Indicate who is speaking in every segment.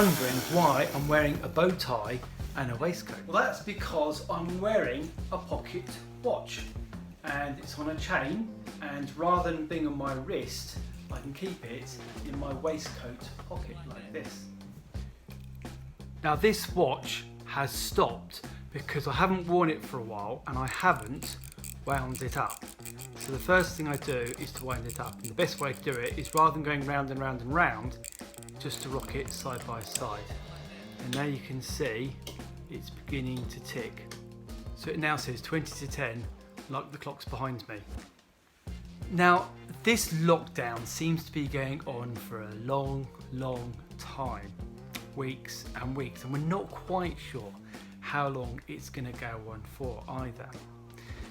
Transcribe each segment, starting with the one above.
Speaker 1: wondering why I'm wearing a bow tie and a waistcoat. Well, that's because I'm wearing a pocket watch and it's on a chain, and rather than being on my wrist, I can keep it in my waistcoat pocket like this. Now this watch has stopped because I haven't worn it for a while and I haven't wound it up. So the first thing I do is to wind it up, and the best way to do it is, rather than going round and round and round, just to rock it side by side. And now you can see it's beginning to tick. So it now says 20 to 10, like the clock's behind me. Now this lockdown seems to be going on for a long time, weeks and weeks, and we're not quite sure how long it's going to go on for either.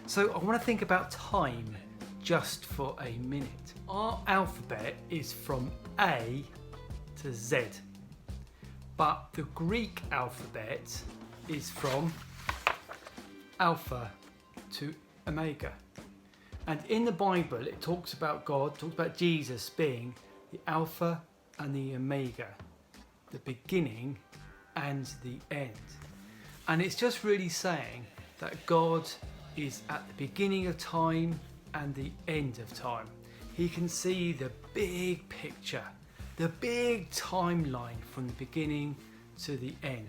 Speaker 1: So I want to think about time just for a minute. Our alphabet is from A to Z, but the Greek alphabet is from Alpha to Omega. And in the Bible it talks about God, talks about Jesus being the Alpha and the Omega, the beginning and the end. And it's just really saying that God is at the beginning of time and the end of time. He can see the big picture, the big timeline from the beginning to the end.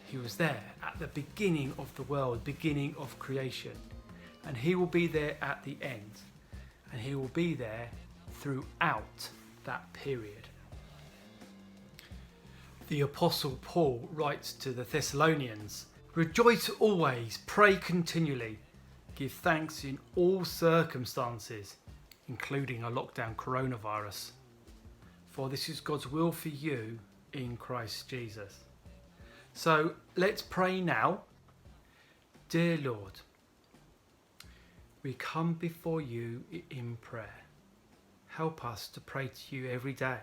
Speaker 1: He was there at the beginning of the world, beginning of creation, and he will be there at the end, and he will be there throughout that period. The Apostle Paul writes to the Thessalonians, "Rejoice always, pray continually, give thanks in all circumstances," including a lockdown coronavirus, "for this is God's will for you in Christ Jesus." So let's pray now. Dear Lord, we come before you in prayer. Help us to pray to you every day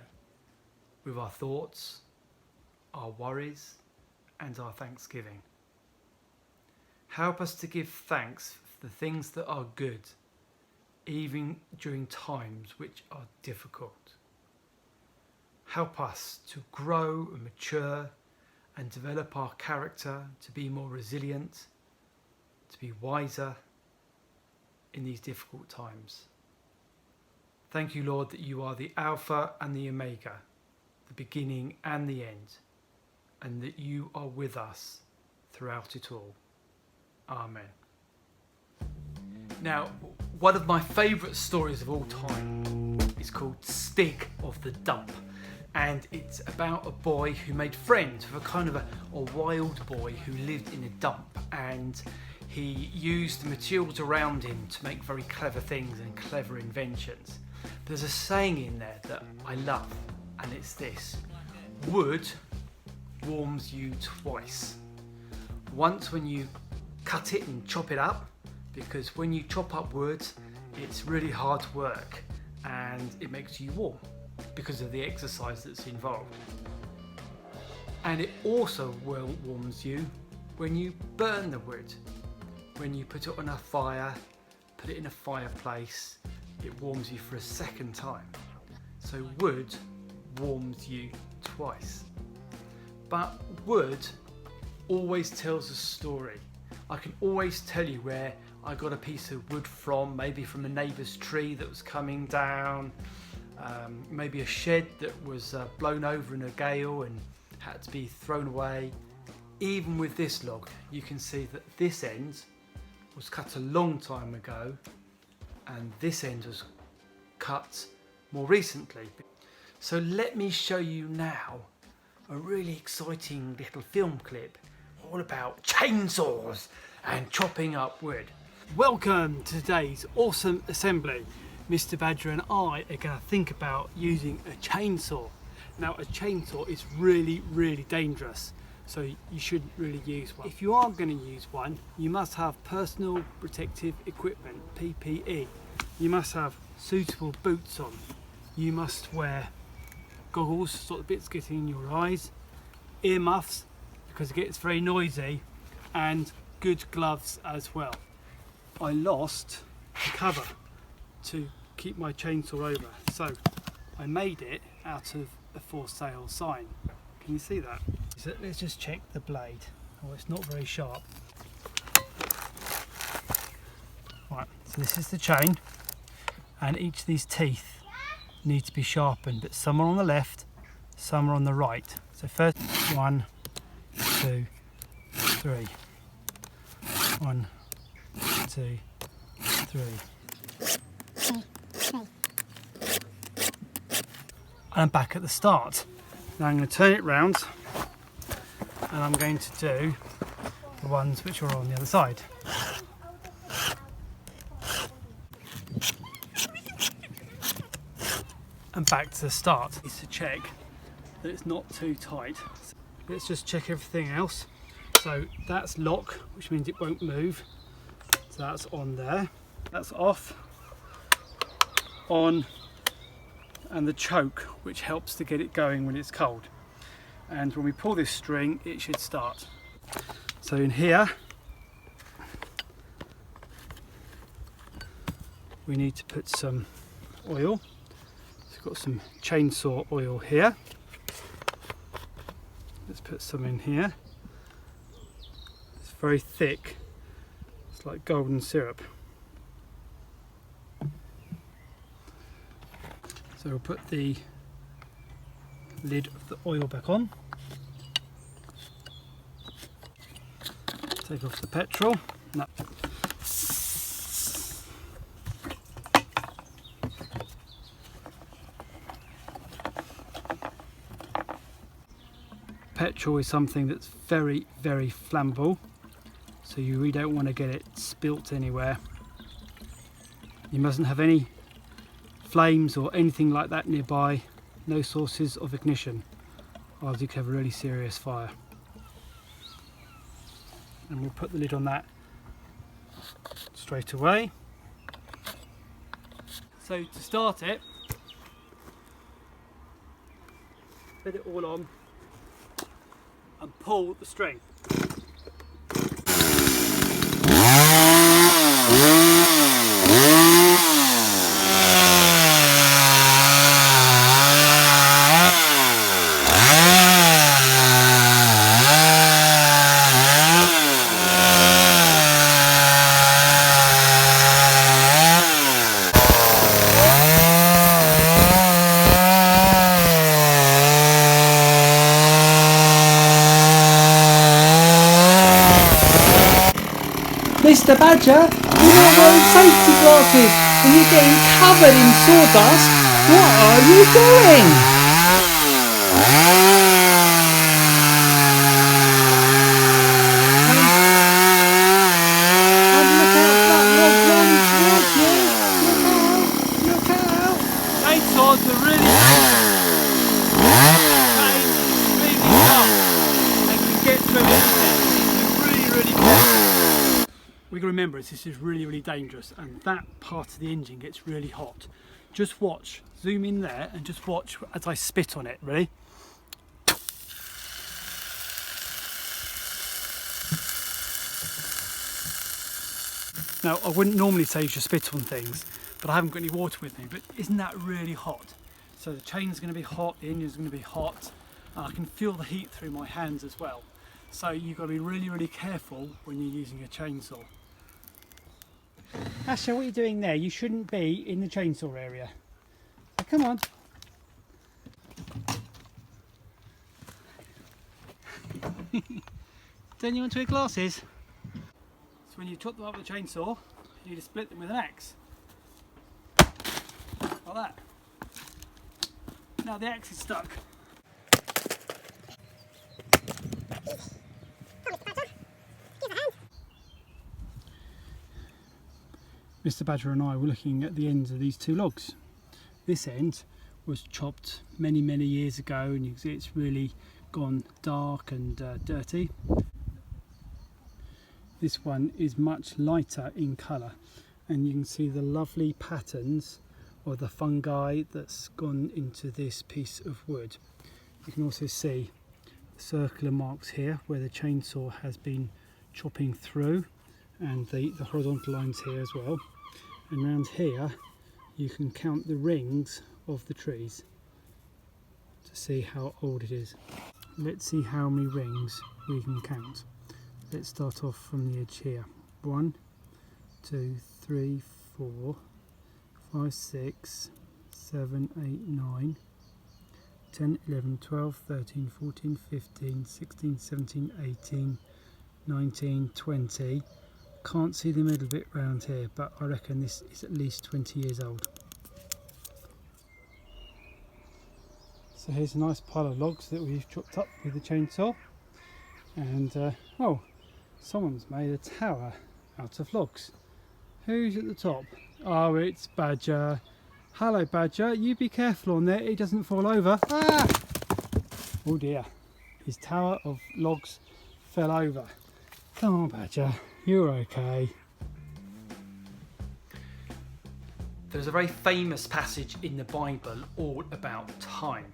Speaker 1: with our thoughts, our worries and our thanksgiving. Help us to give thanks for the things that are good, even during times which are difficult. Help us to grow and mature and develop our character to be more resilient, to be wiser in these difficult times. Thank you, Lord, that you are the Alpha and the Omega, the beginning and the end, and that you are with us throughout it all. Amen. Now, one of my favourite stories of all time is called Stig of the Dump, and it's about a boy who made friends with a kind of a wild boy who lived in a dump, and he used the materials around him to make very clever things and clever inventions. There's a saying in there that I love, and it's this: wood warms you twice. Once when you cut it and chop it up, because when you chop up wood it's really hard work and it makes you warm because of the exercise that's involved. And it also warms you when you burn the wood. When you put it on a fire, put it in a fireplace, it warms you for a second time. So wood warms you twice. But wood always tells a story. I can always tell you where I got a piece of wood from, maybe from a neighbour's tree that was coming down, maybe a shed that was blown over in a gale and had to be thrown away. Even with this log, you can see that this end was cut a long time ago and this end was cut more recently. So let me show you now a really exciting little film clip all about chainsaws and chopping up wood. Welcome to today's awesome assembly. Mr. Badger and I are going to think about using a chainsaw. Now a chainsaw is really dangerous, so you shouldn't really use one. If you are going to use one, you must have personal protective equipment, PPE. You must have suitable boots on. You must wear goggles to stop the bits getting in your eyes, ear muffs because it gets very noisy, and good gloves as well. I lost the cover to keep my chainsaw over, so I made it out of a for sale sign. Can you see that? So let's just check the blade. Oh, it's not very sharp. Right, so this is the chain, and each of these teeth need to be sharpened, but some are on the left, some are on the right. So first, 1, 2, 3. 1, 2, 3. And I'm back at the start. Now I'm going to turn it round, and I'm going to do the ones which are on the other side. And back to the start. It's to check that it's not too tight. So let's just check everything else. So that's lock, which means it won't move. So that's on there. That's off, on, and the choke, which helps to get it going when it's cold. And when we pull this string, it should start. So in here, we need to put some oil. Got some chainsaw oil here. Let's put some in here. It's very thick. It's like golden syrup. So we'll put the lid of the oil back on. Take off the petrol. No. Petrol is something that's very, very flammable, so you really don't want to get it spilt anywhere. You mustn't have any flames or anything like that nearby, no sources of ignition, or else you could have a really serious fire. And we'll put the lid on that straight away. So to start it, put it all on and pull the string. Mr. Badger, you're not wearing safety glasses and you're getting covered in sawdust. What are you doing? And look out for that log rolling towards you. Look out. Chainsaws are really sharp and can get through anything. You're really careful. We've got to remember this is really dangerous, and that part of the engine gets really hot. Just watch, zoom in there and just watch as I spit on it. Ready? Now I wouldn't normally say you should spit on things, but I haven't got any water with me, but isn't that really hot? So the chain's going to be hot, the engine's going to be hot, and I can feel the heat through my hands as well. So you've got to be really careful when you're using a chainsaw. Asha, what are you doing there? You shouldn't be in the chainsaw area. So come on. Don't you want to wear glasses? So when you chop them up with a chainsaw, you need to split them with an axe. Like that. Now the axe is stuck. Mr. Badger and I were looking at the ends of these two logs. This end was chopped many years ago, and you can see it's really gone dark and dirty. This one is much lighter in colour, and you can see the lovely patterns of the fungi that's gone into this piece of wood. You can also see the circular marks here where the chainsaw has been chopping through, and the horizontal lines here as well. And around here you can count the rings of the trees to see how old it is.
Speaker 2: let's see how many rings we can count. Let's start off from the edge here. 1, 2, 3, 4, 5, 6, 7, 8, 9, 10, 11, 12, 13, 14, 15, 16, 17, 18, 19, 20. Can't see the middle bit round here, but I reckon this is at least 20 years old. So here's a nice pile of logs that we've chopped up with the chainsaw, and oh, someone's made a tower out of logs. Who's at the top? Oh, it's Badger. Hello Badger, you be careful on there, it doesn't fall over. Ah! Oh dear, his tower of logs fell over. Come on Badger, you're okay.
Speaker 1: There's a very famous passage in the Bible all about time,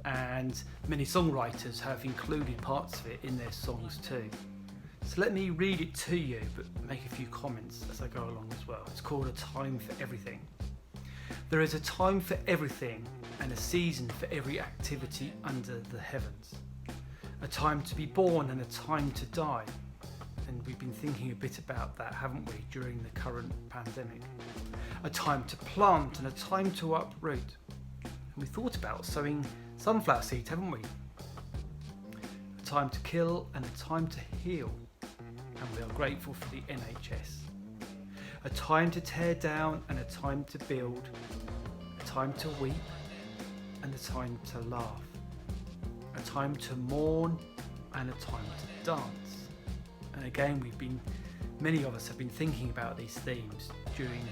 Speaker 1: and many songwriters have included parts of it in their songs too. So let me read it to you, but make a few comments as I go along as well. It's called A Time for Everything. There is a time for everything and a season for every activity under the heavens. A time to be born and a time to die. And we've been thinking a bit about that, haven't we, during the current pandemic. A time to plant and a time to uproot. And we thought about sowing sunflower seeds, haven't we? A time to kill and a time to heal. And we are grateful for the NHS. A time to tear down and a time to build. A time to weep and a time to laugh. A time to mourn and a time to dance. And again, many of us have been thinking about these themes during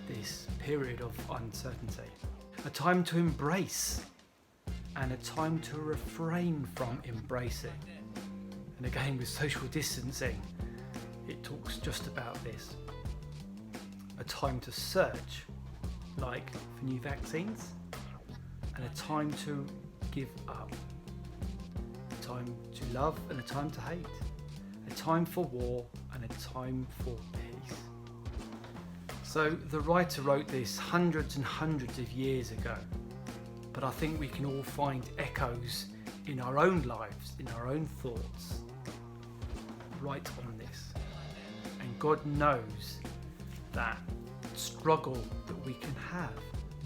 Speaker 1: this period of uncertainty. A time to embrace and a time to refrain from embracing. And again, with social distancing, it talks just about this. A time to search, like for new vaccines, and a time to give up. A time to love and a time to hate. A time for war and a time for peace. So the writer wrote this hundreds and hundreds of years ago, but I think we can all find echoes in our own lives, in our own thoughts, right on this. And God knows that struggle that we can have,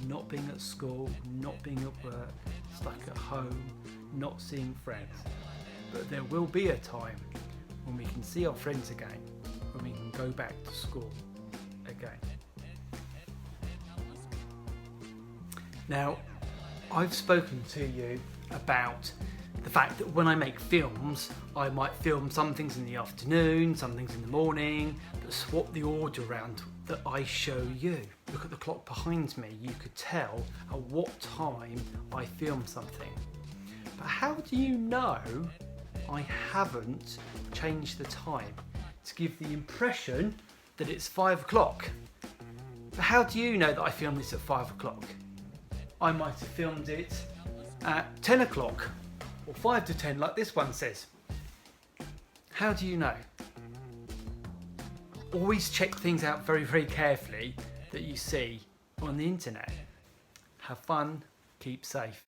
Speaker 1: not being at school, not being at work, stuck at home, not seeing friends. But there will be a time when we can see our friends again, when we can go back to school again. Now, I've spoken to you about the fact that when I make films, I might film some things in the afternoon, some things in the morning, but swap the order around that I show you. Look at the clock behind me, you could tell at what time I film something. But how do you know I haven't changed the time to give the impression that it's 5 o'clock? But how do you know that I filmed this at 5 o'clock? I might have filmed it at 10 o'clock or 5 to 10 like this one says. How do you know? Always check things out very, very carefully that you see on the internet. Have fun, keep safe.